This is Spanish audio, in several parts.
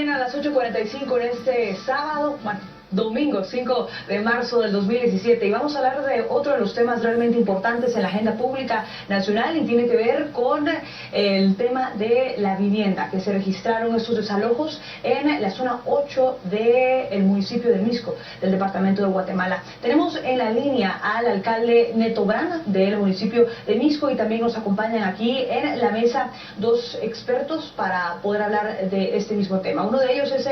Bien, a las 8:45 en este sábado, domingo 5 de marzo del 2017, y vamos a hablar de otro de los temas realmente importantes en la agenda pública nacional, y tiene que ver con el tema de la vivienda, que se registraron estos desalojos en la zona 8 del municipio de Misco, del departamento de Guatemala. Tenemos en la línea al alcalde Neto Brand del municipio de Misco, y también nos acompañan aquí en la mesa dos expertos para poder hablar de este mismo tema. Uno de ellos es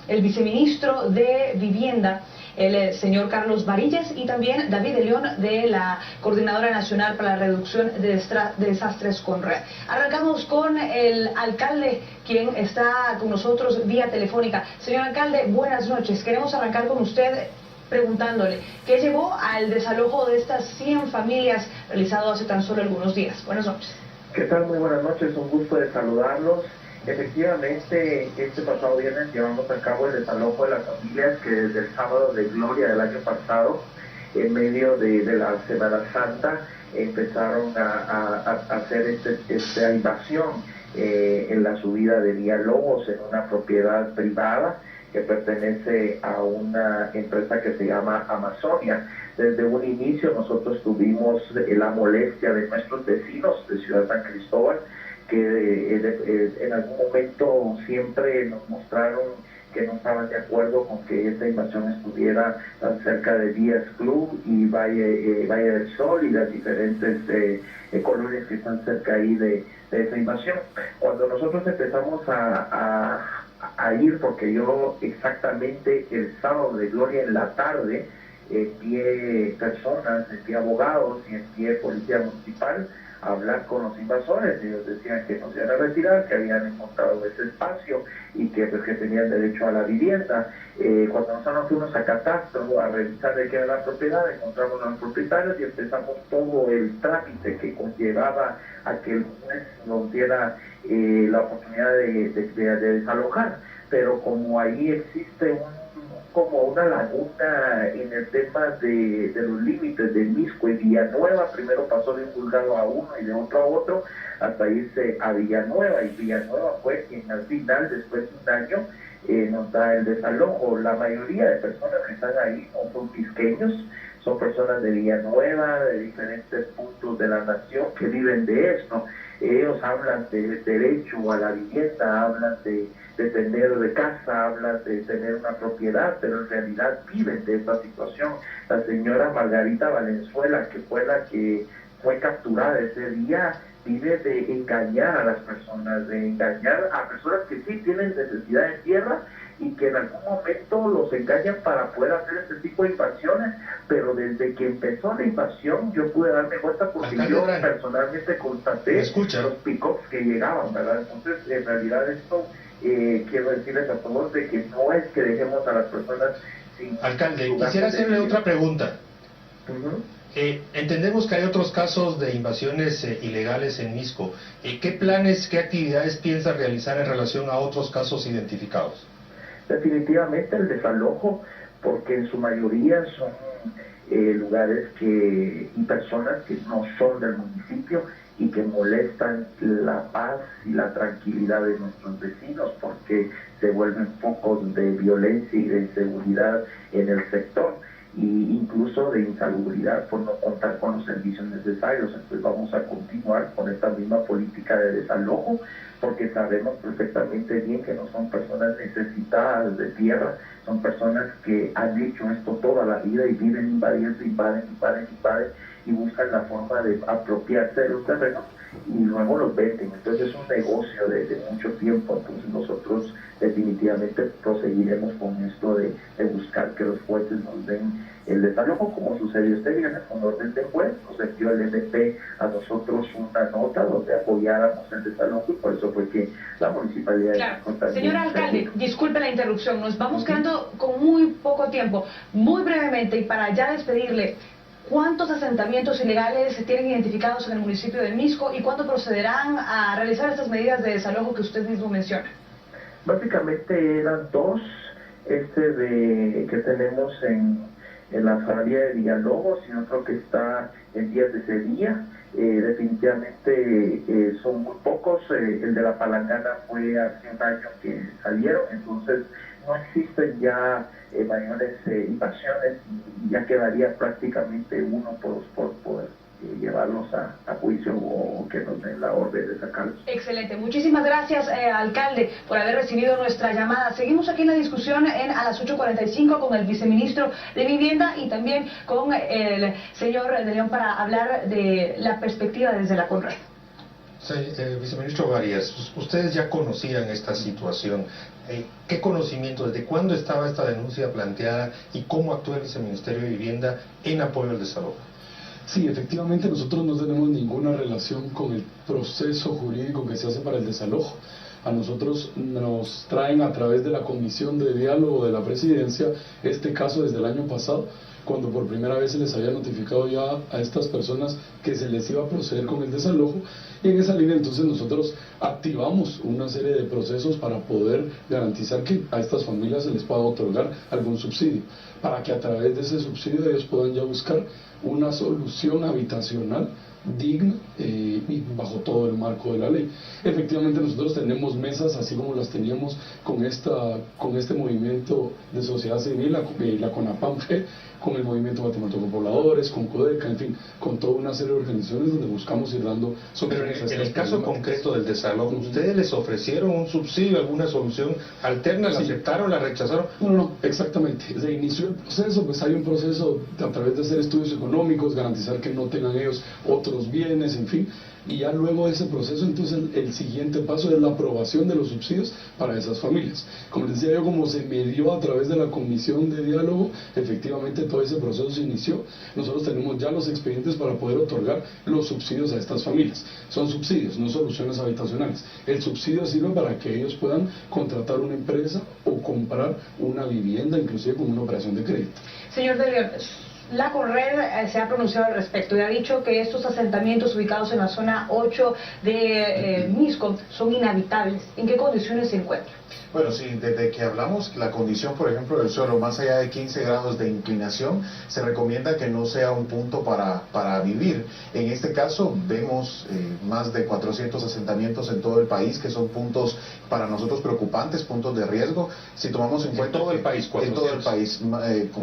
el viceministro de Vivienda, el señor Carlos Varillas, y también David de León, de la Coordinadora Nacional para la Reducción de Desastres CONRED. Arrancamos con el alcalde, quien está con nosotros vía telefónica. Señor alcalde, buenas noches. Queremos arrancar con usted preguntándole qué llevó al desalojo de estas 100 familias realizado hace tan solo algunos días. Buenas noches. ¿Qué tal? Muy buenas noches, un gusto de saludarlos. Efectivamente, este pasado viernes llevamos a cabo el desalojo de las familias que desde el sábado de Gloria del año pasado, en medio de la Semana Santa, empezaron a hacer esta invasión en la subida de Villalobos, en una propiedad privada que pertenece a una empresa que se llama Amazonia. Desde un inicio nosotros tuvimos la molestia de nuestros vecinos de Ciudad San Cristóbal, que en algún momento siempre nos mostraron que no estaban de acuerdo con que esta invasión estuviera tan cerca de Díaz Club y Valle del Sol y las diferentes colonias que están cerca ahí de esa invasión. Cuando nosotros empezamos a ir, porque yo exactamente el sábado de Gloria en la tarde envié personas, envié abogados y envié policía municipal a hablar con los invasores. Ellos decían que no se iban a retirar, que habían encontrado ese espacio y que tenían derecho a la vivienda. Cuando nosotros fuimos a catastro a revisar de qué era la propiedad, encontramos a los propietarios y empezamos todo el trámite que conllevaba a que el juez nos diera la oportunidad de desalojar. Pero como ahí existe como una laguna en el tema de los límites de Misco y Villanueva, primero pasó de un juzgado a uno y de otro a otro hasta irse a Villanueva, y Villanueva fue quien al final, después de un año, nos da el desalojo. La mayoría de personas que están ahí no son quisqueños, son personas de Villanueva, de diferentes puntos de la nación que viven de esto. Ellos hablan de derecho a la vivienda, hablan de tener de casa, hablan de tener una propiedad, pero en realidad viven de esta situación. La señora Margarita Valenzuela, que fue la que fue capturada ese día, vive de engañar a las personas, de engañar a personas que sí tienen necesidad de tierra y que en algún momento los engañan para poder hacer este tipo de invasiones, pero desde que empezó la invasión yo pude darme cuenta porque yo personalmente constaté los pick-ups que llegaban, ¿verdad? Entonces, en realidad esto, quiero decirles a todos de que no es que dejemos a las personas sin... Alcalde, quisiera hacerle otra pregunta. Entendemos que hay otros casos de invasiones ilegales en Misco. ¿Qué planes, qué actividades piensa realizar en relación a otros casos identificados? Definitivamente el desalojo, porque en su mayoría son lugares y personas que no son del municipio y que molestan la paz y la tranquilidad de nuestros vecinos, porque se vuelven focos de violencia y de inseguridad en el sector, e incluso de insalubridad por no contar con los servicios necesarios. Entonces vamos a continuar con esta misma política de desalojo, porque sabemos perfectamente bien que no son personas necesitadas de tierra, son personas que han hecho esto toda la vida y viven invadiendo, invaden y buscan la forma de apropiarse de los terrenos y luego los venden. Entonces es un negocio de mucho tiempo. Entonces nosotros definitivamente proseguiremos con esto de buscar que los jueces nos den el desalojo, como sucedió este viernes con orden de juez. Nos envió el MP a nosotros una nota donde apoyáramos el desalojo, y por eso fue que la municipalidad... Claro. Señor alcalde, disculpe la interrupción, nos vamos quedando con muy poco tiempo. Muy brevemente, y para ya despedirle, ¿cuántos asentamientos ilegales se tienen identificados en el municipio de Misco y cuándo procederán a realizar estas medidas de desalojo que usted mismo menciona? Básicamente eran dos, que tenemos en en la familia de Villalobos y otro que está en Díaz de Sevilla. Definitivamente son muy pocos. El de la Palangana fue hace un año que salieron, entonces no existen ya mayores invasiones y ya quedaría prácticamente uno por poder llevarlos a juicio o que nos den la orden de sacarlos. Excelente, muchísimas gracias alcalde por haber recibido nuestra llamada. Seguimos aquí en la discusión a las 8:45 con el viceministro de Vivienda y también con el señor de León para hablar de la perspectiva desde la CONRED. Sí, viceministro Varías, ustedes ya conocían esta situación. ¿Qué conocimiento, desde cuándo estaba esta denuncia planteada y cómo actúa el viceministerio de Vivienda en apoyo al desalojo? Sí, efectivamente nosotros no tenemos ninguna relación con el proceso jurídico que se hace para el desalojo. A nosotros nos traen a través de la Comisión de Diálogo de la Presidencia este caso desde el año pasado, cuando por primera vez se les había notificado ya a estas personas que se les iba a proceder con el desalojo, y en esa línea entonces nosotros activamos una serie de procesos para poder garantizar que a estas familias se les pueda otorgar algún subsidio, para que a través de ese subsidio ellos puedan ya buscar una solución habitacional digna y bajo todo el marco de la ley. Efectivamente nosotros tenemos mesas así como las teníamos con este movimiento de sociedad civil, la CONAPAMFE, con el movimiento Guatemalteco Pobladores, con CODECA, en fin, con toda una serie de organizaciones donde buscamos ir dando soluciones. Pero en el caso concreto del desalojo, ¿ustedes les ofrecieron un subsidio, alguna solución alterna? ¿La aceptaron, la rechazaron? No, exactamente. Se inició el proceso, pues hay un proceso a través de hacer estudios económicos, garantizar que no tengan ellos otros bienes, en fin, y ya luego de ese proceso entonces el siguiente paso es la aprobación de los subsidios para esas familias. Como les decía yo, como se medió a través de la Comisión de Diálogo, efectivamente todo ese proceso se inició. Nosotros tenemos ya los expedientes para poder otorgar los subsidios a estas familias. Son subsidios, no soluciones habitacionales. El subsidio sirve para que ellos puedan contratar una empresa o comprar una vivienda, inclusive con una operación de crédito. Señor de León, la CONRED se ha pronunciado al respecto y ha dicho que estos asentamientos ubicados en la zona 8 de Misco son inhabitables. ¿En qué condiciones se encuentran? Bueno, sí, desde que hablamos, la condición, por ejemplo, del suelo, más allá de 15 grados de inclinación, se recomienda que no sea un punto para vivir. En este caso, vemos más de 400 asentamientos en todo el país, que son puntos para nosotros preocupantes, puntos de riesgo. Si tomamos en cuenta... En todo el país, 400. En todo el país,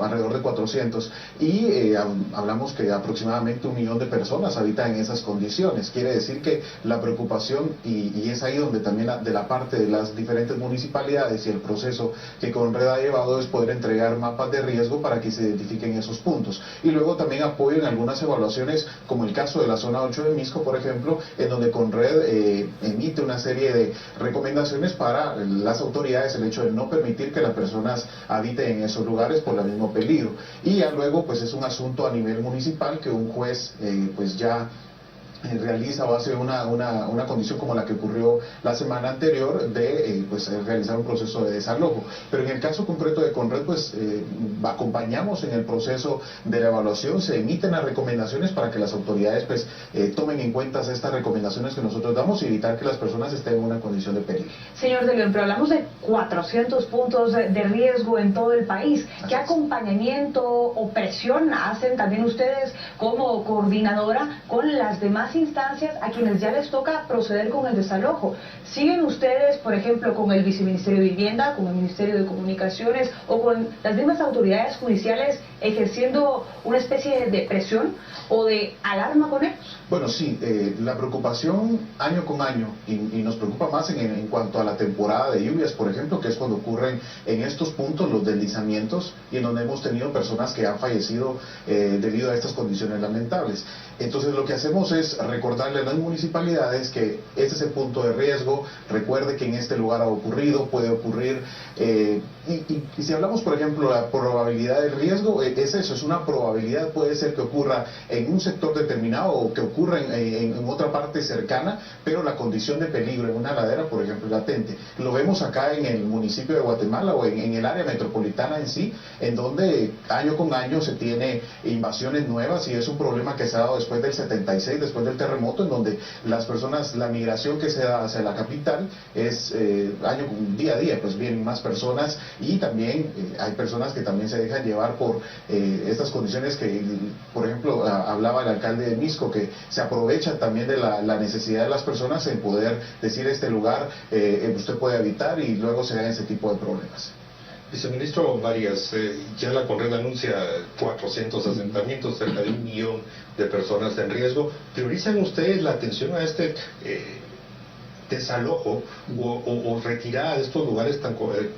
alrededor de 400. Y hablamos que aproximadamente 1 millón de personas habitan en esas condiciones. Quiere decir que la preocupación, y es ahí donde también de la parte de las diferentes municipalidades y el proceso que CONRED ha llevado es poder entregar mapas de riesgo para que se identifiquen esos puntos. Y luego también apoyo en algunas evaluaciones, como el caso de la zona 8 de Misco, por ejemplo, en donde CONRED emite una serie de recomendaciones para las autoridades, el hecho de no permitir que las personas habiten en esos lugares por el mismo peligro. Y ya luego pues es un asunto a nivel municipal que un juez pues ya realiza o hace una condición como la que ocurrió la semana anterior de pues realizar un proceso de desalojo. Pero en el caso concreto de CONRED pues acompañamos en el proceso de la evaluación, se emiten las recomendaciones para que las autoridades pues tomen en cuenta estas recomendaciones que nosotros damos y evitar que las personas estén en una condición de peligro. Señor de León, pero hablamos de 400 puntos de riesgo en todo el país. ¿Qué acompañamiento o presión hacen también ustedes como coordinadora con las demás instancias a quienes ya les toca proceder con el desalojo? ¿Siguen ustedes, por ejemplo, con el Viceministerio de Vivienda, con el Ministerio de Comunicaciones o con las mismas autoridades judiciales ejerciendo una especie de presión o de alarma con ellos? Bueno, sí, la preocupación año con año y nos preocupa más en cuanto a la temporada de lluvias, por ejemplo, que es cuando ocurren en estos puntos los deslizamientos y en donde hemos tenido personas que han fallecido debido a estas condiciones lamentables. Entonces lo que hacemos es recordarle a las municipalidades que este es el punto de riesgo, recuerde que en este lugar ha ocurrido, puede ocurrir, y si hablamos por ejemplo de la probabilidad del riesgo, es eso, es una probabilidad, puede ser que ocurra en un sector determinado o que ocurra en otra parte cercana, pero la condición de peligro en una ladera, por ejemplo, es latente. Lo vemos acá en el municipio de Guatemala o en el área metropolitana en sí, en donde año con año se tiene invasiones nuevas y es un problema que se ha dado después del 76, después después del terremoto, en donde las personas, la migración que se da hacia la capital es día a día, pues vienen más personas y también hay personas que también se dejan llevar por estas condiciones que, por ejemplo, hablaba el alcalde de Misco, que se aprovecha también de la necesidad de las personas en poder decir este lugar usted puede habitar, y luego se dan ese tipo de problemas. Viceministro Varias, ya la Conred anuncia 400 asentamientos, cerca de 1 millón de personas en riesgo. ¿Priorizan ustedes la atención a este desalojo o retirada de estos lugares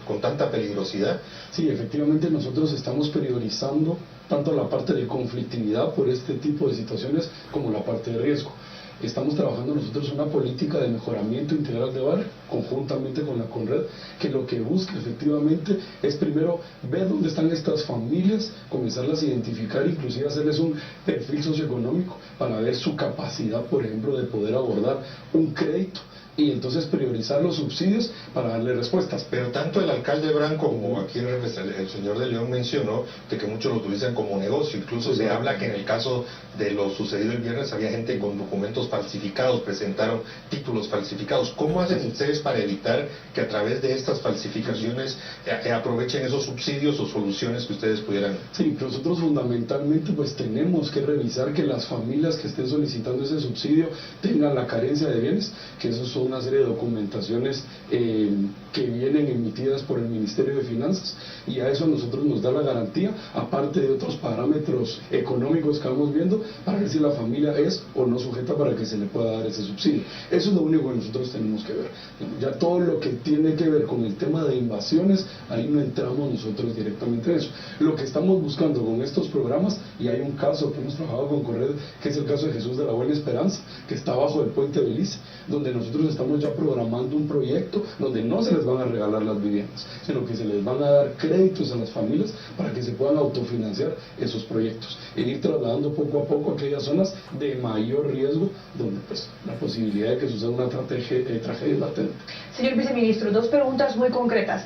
con tanta peligrosidad? Sí, efectivamente nosotros estamos priorizando tanto la parte de conflictividad por este tipo de situaciones como la parte de riesgo. Estamos trabajando nosotros una política de mejoramiento integral de barrio, conjuntamente con la Conred, que lo que busca efectivamente es primero ver dónde están estas familias, comenzarlas a identificar, inclusive hacerles un perfil socioeconómico para ver su capacidad, por ejemplo, de poder abordar un crédito, y entonces priorizar los subsidios para darle respuestas. Pero tanto el alcalde Branco como aquí el señor de León mencionó de que muchos lo utilizan como negocio. Incluso se habla que en el caso de lo sucedido el viernes había gente con documentos falsificados, presentaron títulos falsificados. ¿Cómo hacen ustedes para evitar que a través de estas falsificaciones aprovechen esos subsidios o soluciones que ustedes pudieran? Sí, nosotros fundamentalmente pues tenemos que revisar que las familias que estén solicitando ese subsidio tengan la carencia de bienes, que esos son una serie de documentaciones que vienen emitidas por el Ministerio de Finanzas, y a eso nosotros nos da la garantía, aparte de otros parámetros económicos que vamos viendo, para ver si la familia es o no sujeta para que se le pueda dar ese subsidio. Eso es lo único que nosotros tenemos que ver. Ya todo lo que tiene que ver con el tema de invasiones, ahí no entramos nosotros directamente en eso. Lo que estamos buscando con estos programas, y hay un caso que hemos trabajado con Conred, que es el caso de Jesús de la Buena Esperanza, que está bajo el puente Belice, donde nosotros estamos ya programando un proyecto donde no se les van a regalar las viviendas, sino que se les van a dar créditos a las familias para que se puedan autofinanciar esos proyectos, e ir trasladando poco a poco aquellas zonas de mayor riesgo, donde pues la posibilidad de que suceda una tragedia latente. Señor viceministro, 2 preguntas muy concretas.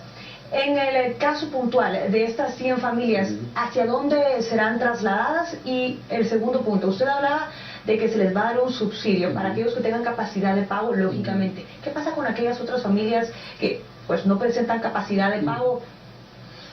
En el caso puntual de estas 100 familias, ¿hacia dónde serán trasladadas? Y el segundo punto, usted hablaba de que se les va a dar un subsidio para aquellos que tengan capacidad de pago, lógicamente. ¿Qué pasa con aquellas otras familias que pues no presentan capacidad de pago?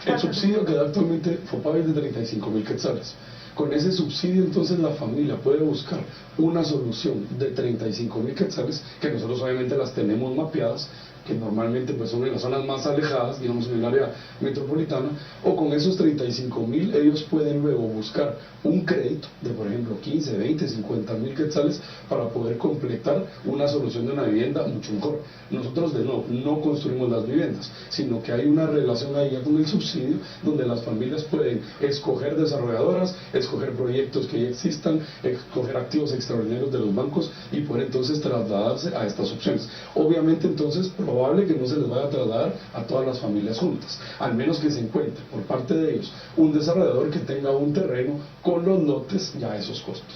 El subsidio que da actualmente FOPAVI es de 35.000 quetzales. Con ese subsidio entonces la familia puede buscar una solución de 35.000 quetzales, que nosotros obviamente las tenemos mapeadas, que normalmente pues son en las zonas más alejadas, digamos en el área metropolitana, o con esos 35.000 ellos pueden luego buscar un crédito de, por ejemplo, 15, 20, 50.000 quetzales para poder completar una solución de una vivienda mucho mejor. Nosotros de nuevo no construimos las viviendas, sino que hay una relación ahí ya con el subsidio, donde las familias pueden escoger desarrolladoras, escoger proyectos que ya existan, escoger activos extraordinarios de los bancos y poder entonces trasladarse a estas opciones. Obviamente entonces probable que no se les vaya a trasladar a todas las familias juntas, al menos que se encuentre por parte de ellos un desarrollador que tenga un terreno con los lotes ya a esos costos.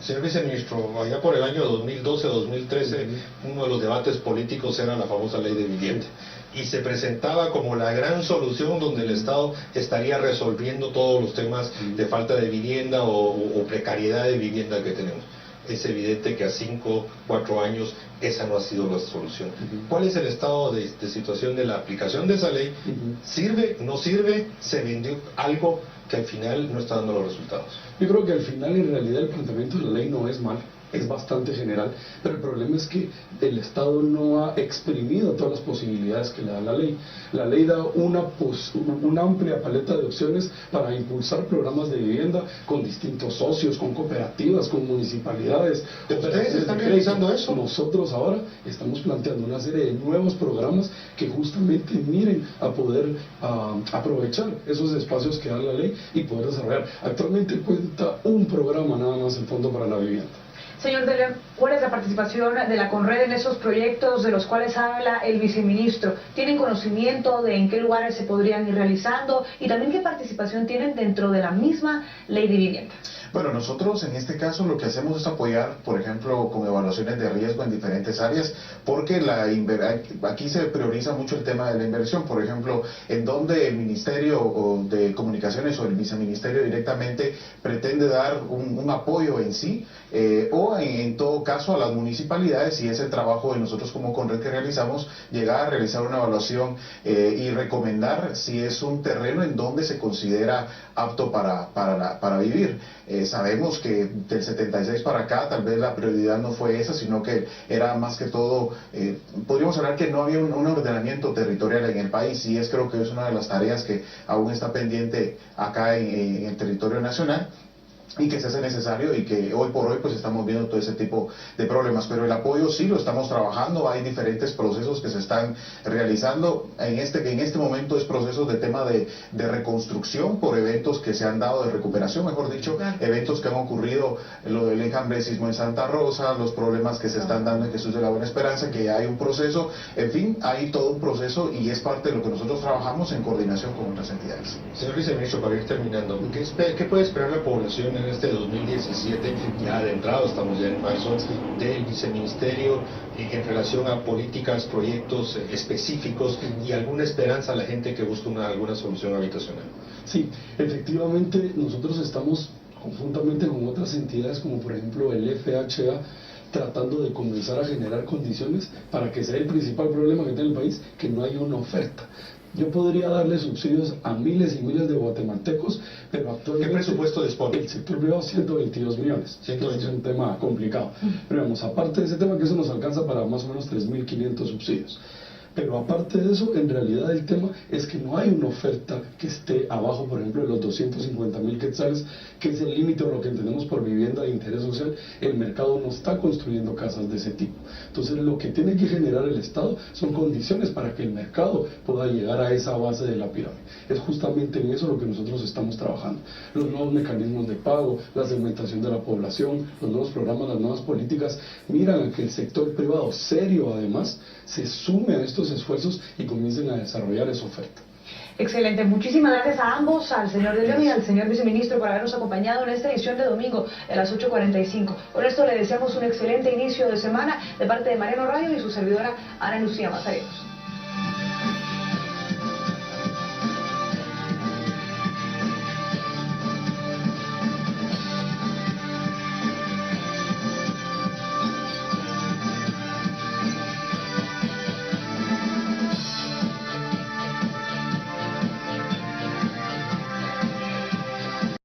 Señor viceministro, allá por el año 2012-2013, uno de los debates políticos era la famosa ley de vivienda, y se presentaba como la gran solución donde el Estado estaría resolviendo todos los temas de falta de vivienda o precariedad de vivienda que tenemos. Es evidente que a 5, 4 años esa no ha sido la solución. ¿Cuál es el estado de situación de la aplicación de esa ley? ¿Sirve? ¿No sirve? ¿Se vendió algo que al final no está dando los resultados? Yo creo que al final en realidad el planteamiento de la ley no es malo, es bastante general, pero el problema es que el Estado no ha exprimido todas las posibilidades que le da la ley. La ley da una amplia paleta de opciones para impulsar programas de vivienda con distintos socios, con cooperativas, con municipalidades. ¿Ustedes están realizando eso? Nosotros ahora estamos planteando una serie de nuevos programas que justamente miren a poder aprovechar esos espacios que da la ley y poder desarrollar. Actualmente cuenta un programa nada más, el Fondo para la Vivienda. Señor de León, ¿cuál es la participación de la Conred en esos proyectos de los cuales habla el viceministro? ¿Tienen conocimiento de en qué lugares se podrían ir realizando? Y también, ¿qué participación tienen dentro de la misma ley de vivienda? Bueno, nosotros en este caso lo que hacemos es apoyar, por ejemplo, con evaluaciones de riesgo en diferentes áreas, porque aquí se prioriza mucho el tema de la inversión. Por ejemplo, en donde el Ministerio de Comunicaciones o el Viceministerio directamente pretende dar un apoyo en sí, o en todo caso a las municipalidades, y es el trabajo de nosotros como Conred que realizamos, llegar a realizar una evaluación y recomendar si es un terreno en donde se considera apto para vivir. Sabemos que del 76 para acá tal vez la prioridad no fue esa, sino que era más que todo, podríamos hablar que no había un ordenamiento territorial en el país, y creo que es una de las tareas que aún está pendiente acá en el territorio nacional, y que se hace necesario, y que hoy por hoy pues estamos viendo todo ese tipo de problemas. Pero el apoyo sí lo estamos trabajando, hay diferentes procesos que se están realizando. En este momento es procesos de tema de reconstrucción por eventos que se han dado, de recuperación mejor dicho, eventos que han ocurrido, lo del enjambre sismo en Santa Rosa, los problemas que se están dando en Jesús de la Buena Esperanza, que hay un proceso, en fin, hay todo un proceso, y es parte de lo que nosotros trabajamos en coordinación con otras entidades. Señor viceministro, para ir terminando, ¿qué puede esperar la población en este 2017, ya adentrado, estamos ya en marzo, del viceministerio en relación a políticas, proyectos específicos y alguna esperanza a la gente que busca alguna solución habitacional? Sí, efectivamente nosotros estamos conjuntamente con otras entidades como por ejemplo el FHA, tratando de comenzar a generar condiciones para que sea el principal problema que tiene el país, que no hay una oferta. Yo podría darle subsidios a miles y miles de guatemaltecos, pero actualmente... ¿Qué presupuesto dispone? El sector privado 122 millones. 122. Es un tema complicado. Pero vamos, aparte de ese tema, que eso nos alcanza para más o menos 3.500 subsidios. Pero aparte de eso, en realidad el tema es que no hay una oferta que esté abajo, por ejemplo, de los 250.000 quetzales, que es el límite o lo que entendemos por vivienda de interés social. El mercado no está construyendo casas de ese tipo. Entonces, lo que tiene que generar el Estado son condiciones para que el mercado pueda llegar a esa base de la pirámide. Es justamente en eso lo que nosotros estamos trabajando. Los nuevos mecanismos de pago, la segmentación de la población, los nuevos programas, las nuevas políticas, miran a que el sector privado, serio además, se sume a estos esfuerzos y comiencen a desarrollar esa oferta. Excelente, muchísimas gracias a ambos, al señor De León y al señor viceministro, por habernos acompañado en esta edición de domingo a las 8:45. Con esto le deseamos un excelente inicio de semana de parte de Mariano Rayo y su servidora Ana Lucía Mazariegos.